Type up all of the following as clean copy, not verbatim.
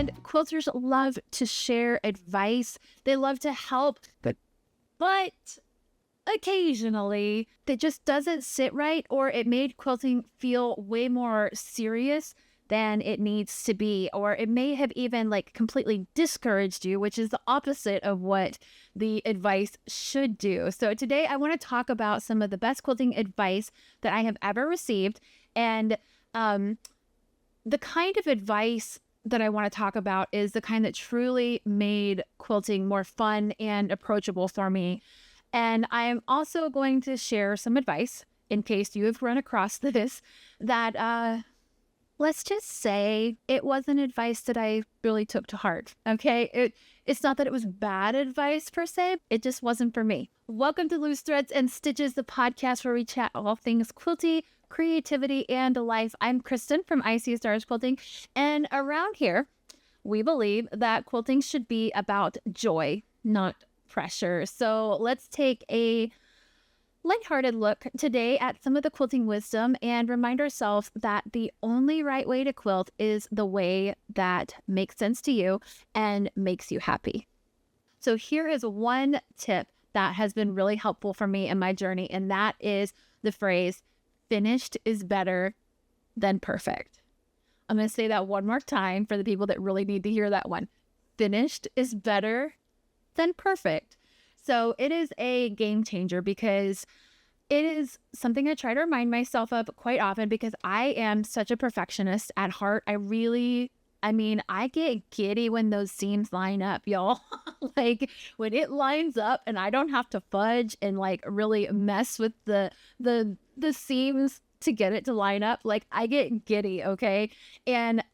And quilters love to share advice. They love to help, but occasionally that just doesn't sit right, or it made quilting feel way more serious than it needs to be, or it may have even like completely discouraged you, which is the opposite of what the advice should do. So today I want to talk about some of the best quilting advice that I have ever received, and the kind of advice that I want to talk about is the kind that truly made quilting more fun and approachable for me. And I am also going to share some advice in case you have run across this that let's just say it wasn't advice that I really took to heart, okay? It's not that it was bad advice per se, it just wasn't for me. Welcome to Loose Threads and Stitches, the podcast where we chat all things quilty, creativity, and life. I'm Kristen from ISeeStarsQuilting, and around here, we believe that quilting should be about joy, not pressure. So let's take a lighthearted look today at some of the quilting wisdom and remind ourselves that the only right way to quilt is the way that makes sense to you and makes you happy. So here is one tip that has been really helpful for me in my journey, and that is the phrase, finished is better than perfect. I'm going to say that one more time for the people that really need to hear that one. Finished is better than perfect. So it is a game changer because it is something I try to remind myself of quite often because I am such a perfectionist at heart. I get giddy when those seams line up, y'all. Like when it lines up and I don't have to fudge and like really mess with the seams to get it to line up. Like I get giddy, okay? And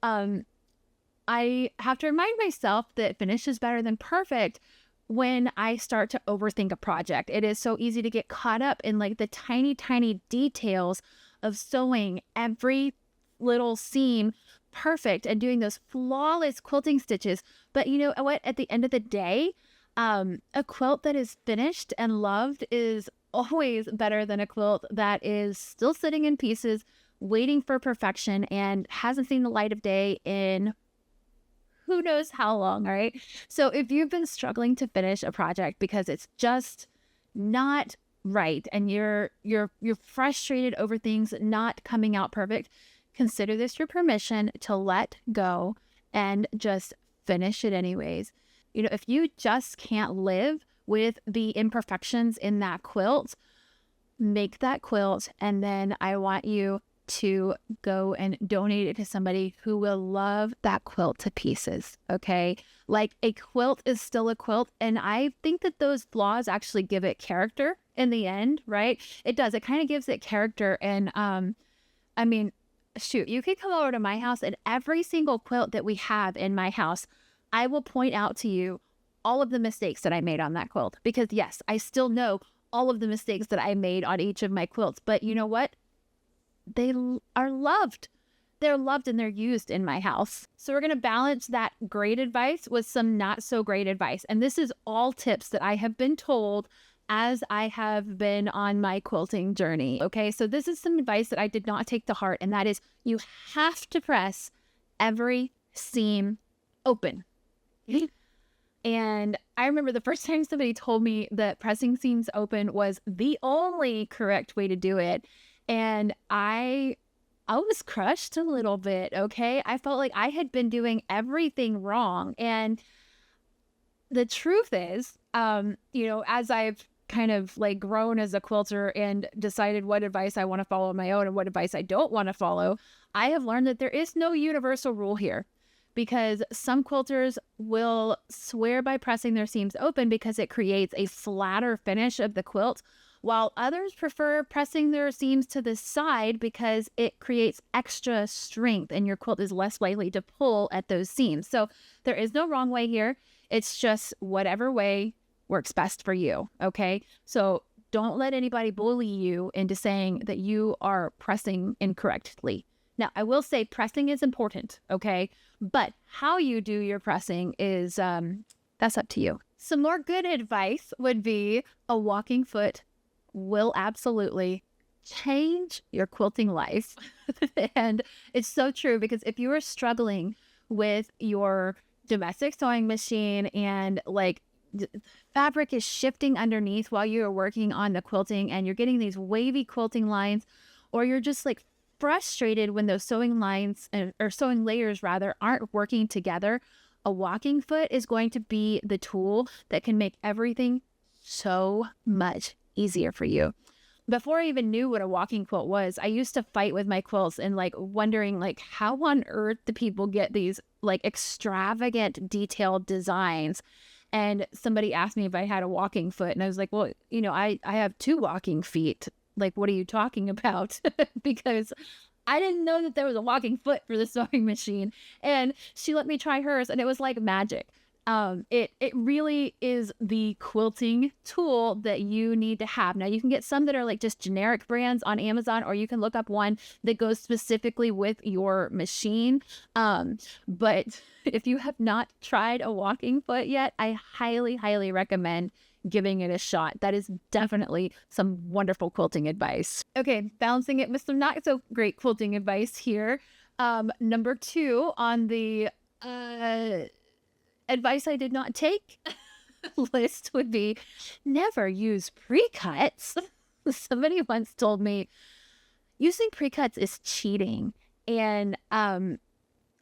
I have to remind myself that finish is better than perfect when I start to overthink a project. It is so easy to get caught up in like the tiny, tiny details of sewing every little seam perfect and doing those flawless quilting stitches. But you know what? At the end of the day, a quilt that is finished and loved is always better than a quilt that is still sitting in pieces, waiting for perfection and hasn't seen the light of day in who knows how long, all right? So if you've been struggling to finish a project because it's just not right and you're frustrated over things not coming out perfect, consider this your permission to let go and just finish it anyways. You know, if you just can't live with the imperfections in that quilt, make that quilt, and then I want you to go and donate it to somebody who will love that quilt to pieces, okay? Like a quilt is still a quilt, and I think that those flaws actually give it character in the end, right? It does. It kind of gives it character, and shoot, you could come over to my house, and every single quilt that we have in my house, I will point out to you all of the mistakes that I made on that quilt, because yes, I still know all of the mistakes that I made on each of my quilts, but you know what? They are loved. They're loved and they're used in my house. So we're going to balance that great advice with some not so great advice. And this is all tips that I have been told as I have been on my quilting journey. Okay, so this is some advice that I did not take to heart, and that is you have to press every seam open. And I remember the first time somebody told me that pressing seams open was the only correct way to do it. And I was crushed a little bit, okay? I felt like I had been doing everything wrong. And the truth is, as I've kind of like grown as a quilter and decided what advice I want to follow on my own and what advice I don't want to follow, I have learned that there is no universal rule here, because some quilters will swear by pressing their seams open because it creates a flatter finish of the quilt, while others prefer pressing their seams to the side because it creates extra strength and your quilt is less likely to pull at those seams. So there is no wrong way here. It's just whatever way works best for you, okay? So don't let anybody bully you into saying that you are pressing incorrectly. Now, I will say pressing is important, okay? But how you do your pressing is, that's up to you. Some more good advice would be a walking foot will absolutely change your quilting life. And it's so true, because if you are struggling with your domestic sewing machine and like fabric is shifting underneath while you're working on the quilting and you're getting these wavy quilting lines, or you're just like frustrated when those sewing lines or sewing layers rather aren't working together, a walking foot is going to be the tool that can make everything so much easier for you. Before I even knew what a walking quilt was, I used to fight with my quilts and like wondering like how on earth do people get these like extravagant detailed designs. And somebody asked me if I had a walking foot and I was like, well, you know, I have 2 walking feet. Like, what are you talking about? Because I didn't know that there was a walking foot for the sewing machine. And she let me try hers and it was like magic. It really is the quilting tool that you need to have. Now you can get some that are like just generic brands on Amazon, or you can look up one that goes specifically with your machine. But if you have not tried a walking foot yet, I highly, highly recommend giving it a shot. That is definitely some wonderful quilting advice. Okay, balancing it with some not so great quilting advice here. Number 2 on the advice I did not take list would be never use precuts. Somebody once told me using precuts is cheating. And I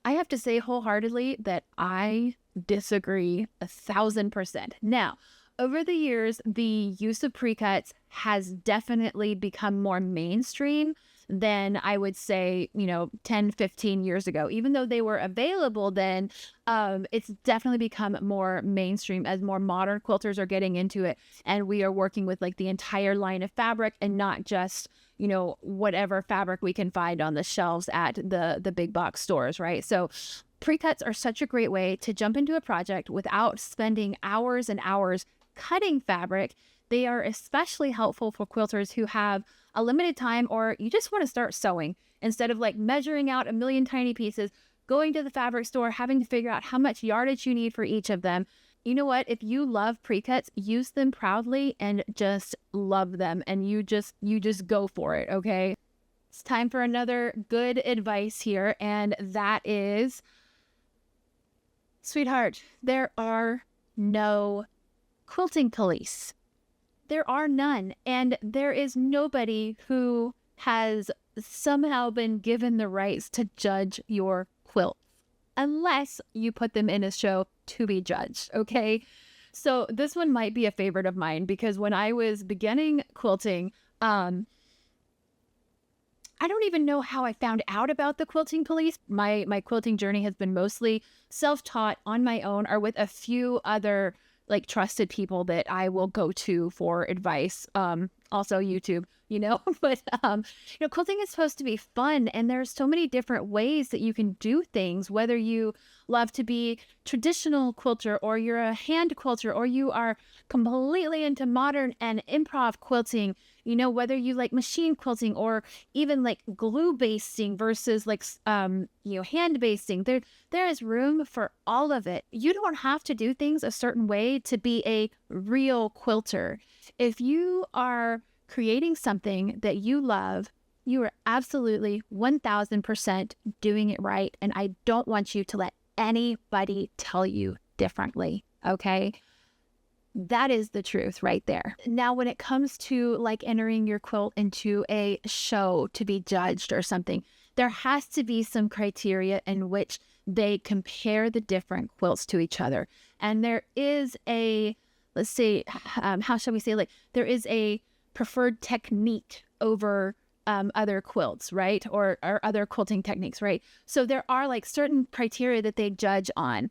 have to say wholeheartedly that I disagree 1,000%. Now, over the years, the use of precuts has definitely become more mainstream than I would say, 10, 15 years ago. Even though they were available then, it's definitely become more mainstream as more modern quilters are getting into it. And we are working with like the entire line of fabric and not just, whatever fabric we can find on the shelves at the big box stores, right? So precuts are such a great way to jump into a project without spending hours and hours cutting fabric. They are especially helpful for quilters who have a limited time or you just want to start sewing instead of like measuring out a million tiny pieces, going to the fabric store, having to figure out how much yardage you need for each of them. You know what? If you love precuts, use them proudly and just love them, and you just go for it, okay? It's time for another good advice here, and that is, sweetheart, there are no quilting police. There are none, and there is nobody who has somehow been given the rights to judge your quilts unless you put them in a show to be judged, okay? So this one might be a favorite of mine because when I was beginning quilting, I don't even know how I found out about the quilting police. My quilting journey has been mostly self-taught on my own or with a few other like trusted people that I will go to for advice. Also YouTube, but quilting is supposed to be fun, and there's so many different ways that you can do things, whether you love to be traditional quilter or you're a hand quilter or you are completely into modern and improv quilting, whether you like machine quilting or even like glue basting versus like hand basting. There is room for all of it. You don't have to do things a certain way to be a real quilter. If you are creating something that you love, you are absolutely 1,000% doing it right. And I don't want you to let anybody tell you differently, okay? That is the truth right there. Now, when it comes to like entering your quilt into a show to be judged or something, there has to be some criteria in which they compare the different quilts to each other. And there is a, let's say, how shall we say, like there is a preferred technique over other quilts, right? Or other quilting techniques, right? So there are like certain criteria that they judge on.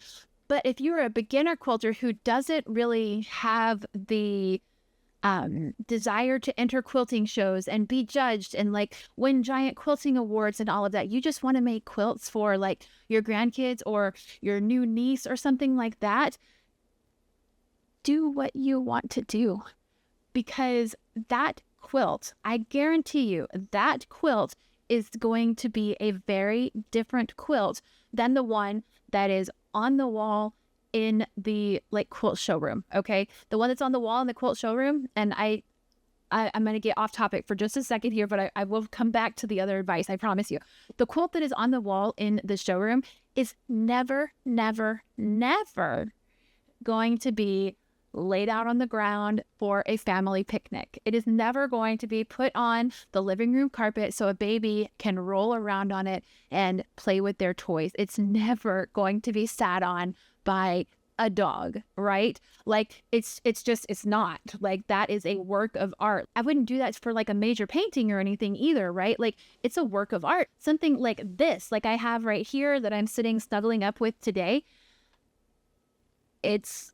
But if you're a beginner quilter who doesn't really have the desire to enter quilting shows and be judged and like win giant quilting awards and all of that, you just want to make quilts for like your grandkids or your new niece or something like that, do what you want to do. Because that quilt, I guarantee you, that quilt is going to be a very different quilt than the one that is on the wall in the like quilt showroom, okay? The one that's on the wall in the quilt showroom, and I I'm going to get off topic for just a second here, but I will come back to the other advice. I promise you. The quilt that is on the wall in the showroom is never, never, never going to be laid out on the ground for a family picnic. It is never going to be put on the living room carpet so a baby can roll around on it and play with their toys. It's never going to be sat on by a dog, right? Like it's not. Like, that is a work of art. I wouldn't do that for like a major painting or anything either, right? Like, it's a work of art. Something like this, like I have right here that I'm sitting snuggling up with today. It's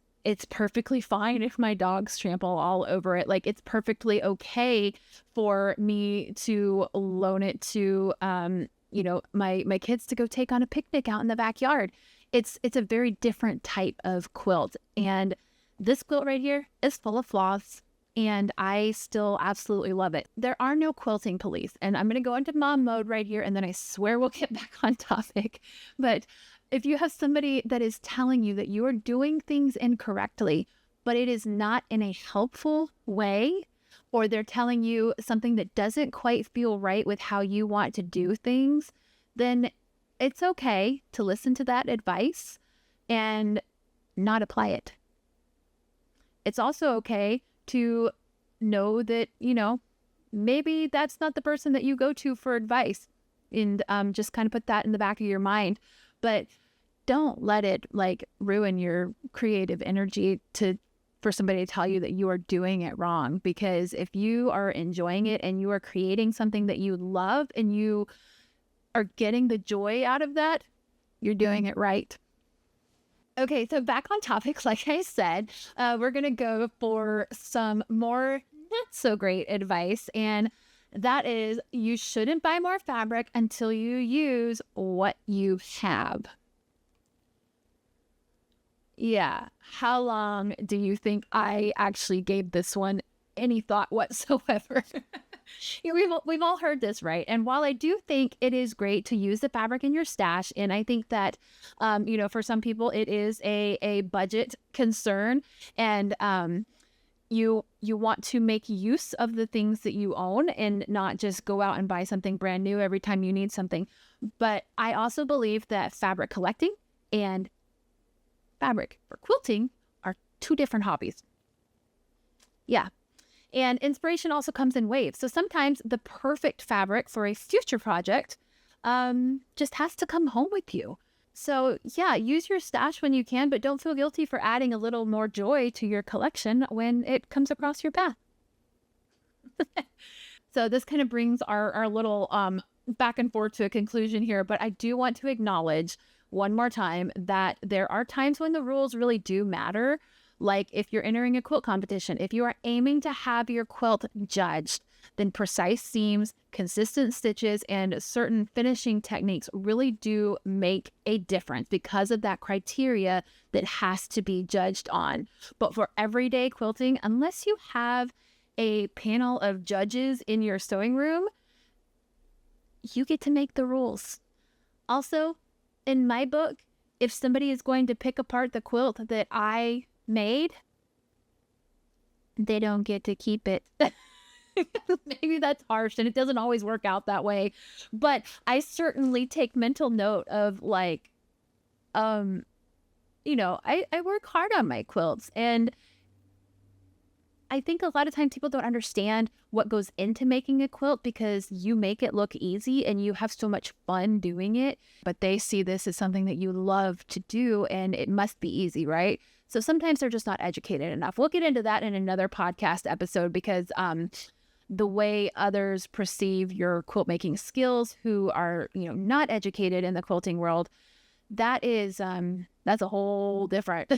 perfectly fine if my dogs trample all over it. Like, it's perfectly okay for me to loan it to my kids to go take on a picnic out in the backyard. It's a very different type of quilt. And this quilt right here is full of flaws, and I still absolutely love it. There are no quilting police. And I'm going to go into mom mode right here, and then I swear we'll get back on topic. But if you have somebody that is telling you that you are doing things incorrectly, but it is not in a helpful way, or they're telling you something that doesn't quite feel right with how you want to do things, then it's okay to listen to that advice and not apply it. It's also okay to know that, maybe that's not the person that you go to for advice, and just kind of put that in the back of your mind. But don't let it like ruin your creative energy for somebody to tell you that you are doing it wrong. Because if you are enjoying it and you are creating something that you love and you are getting the joy out of that, you're doing it right. Okay, so back on topic, like I said, we're going to go for some more not so great advice. And that is, you shouldn't buy more fabric until you use what you have. Yeah. How long do you think I actually gave this one any thought whatsoever? We've all heard this, right? And while I do think it is great to use the fabric in your stash, and I think that, for some people it is a budget concern, and you want to make use of the things that you own and not just go out and buy something brand new every time you need something. But I also believe that fabric collecting and fabric for quilting are two different hobbies. Yeah. And inspiration also comes in waves. So sometimes the perfect fabric for a future project just has to come home with you. So yeah, use your stash when you can, but don't feel guilty for adding a little more joy to your collection when it comes across your path. So this kind of brings our little back and forth to a conclusion here, but I do want to acknowledge one more time that there are times when the rules really do matter. Like if you're entering a quilt competition, if you are aiming to have your quilt judged, then precise seams, consistent stitches, and certain finishing techniques really do make a difference because of that criteria that has to be judged on. But for everyday quilting, unless you have a panel of judges in your sewing room, you get to make the rules. Also, in my book, if somebody is going to pick apart the quilt that I made, they don't get to keep it. Maybe that's harsh and it doesn't always work out that way, but I certainly take mental note of like, I work hard on my quilts, and I think a lot of times people don't understand what goes into making a quilt because you make it look easy and you have so much fun doing it, but they see this as something that you love to do and it must be easy, right? So sometimes they're just not educated enough. We'll get into that in another podcast episode because the way others perceive your quilt making skills who are, not educated in the quilting world, that's a whole different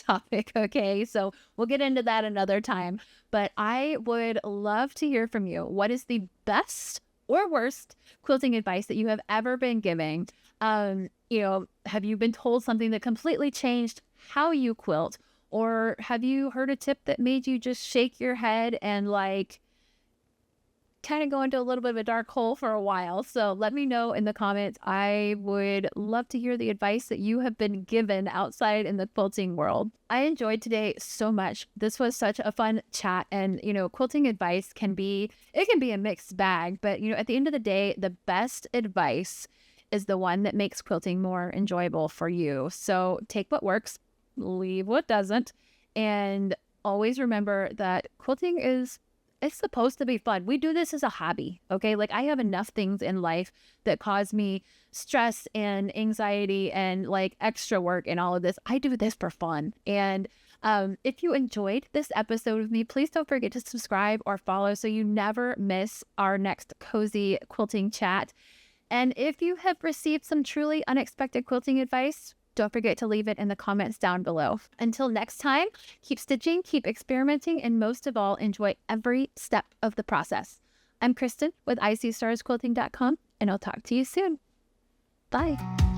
topic. Okay. So we'll get into that another time, but I would love to hear from you. What is the best or worst quilting advice that you have ever been giving? Have you been told something that completely changed how you quilt, or have you heard a tip that made you just shake your head and like kind of go into a little bit of a dark hole for a while. So let me know in the comments. I would love to hear the advice that you have been given outside in the quilting world. I enjoyed today so much. This was such a fun chat, and quilting advice can be a mixed bag, but at the end of the day, the best advice is the one that makes quilting more enjoyable for you. So take what works, leave what doesn't, and always remember that quilting it's supposed to be fun. We do this as a hobby, okay? Like, I have enough things in life that cause me stress and anxiety and like extra work and all of this. I do this for fun. And if you enjoyed this episode with me, please don't forget to subscribe or follow so you never miss our next cozy quilting chat. And if you have received some truly unexpected quilting advice, don't forget to leave it in the comments down below. Until next time, keep stitching, keep experimenting, and most of all, enjoy every step of the process. I'm Kristen with ISeeStarsQuilting.com, and I'll talk to you soon. Bye.